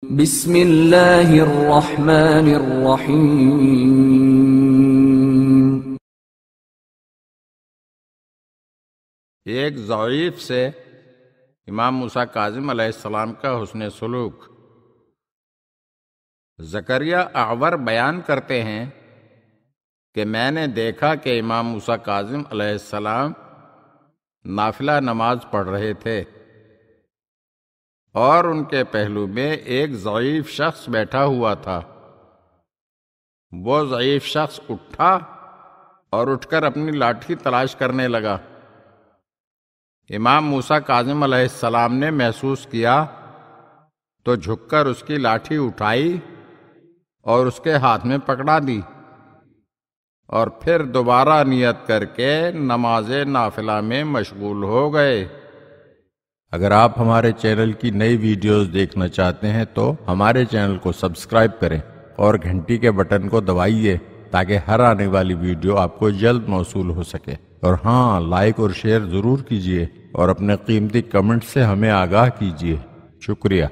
بسم اللہ الرحمن الرحیم۔ ایک ضعیف سے امام موسیٰ کاظم علیہ السلام کا حسن سلوک۔ زکریا اعور بیان کرتے ہیں کہ میں نے دیکھا کہ امام موسیٰ کاظم علیہ السلام نافلہ نماز پڑھ رہے تھے اور ان کے پہلو میں ایک ضعیف شخص بیٹھا ہوا تھا۔ وہ ضعیف شخص اٹھا اور اٹھ کر اپنی لاٹھی تلاش کرنے لگا۔ امام موسیٰ کاظم علیہ السلام نے محسوس کیا تو جھک کر اس کی لاٹھی اٹھائی اور اس کے ہاتھ میں پکڑا دی، اور پھر دوبارہ نیت کر کے نماز نافلہ میں مشغول ہو گئے۔ اگر آپ ہمارے چینل کی نئی ویڈیوز دیکھنا چاہتے ہیں تو ہمارے چینل کو سبسکرائب کریں اور گھنٹی کے بٹن کو دبائیے تاکہ ہر آنے والی ویڈیو آپ کو جلد موصول ہو سکے۔ اور ہاں، لائک اور شیئر ضرور کیجیے اور اپنے قیمتی کمنٹ سے ہمیں آگاہ کیجیے۔ شکریہ۔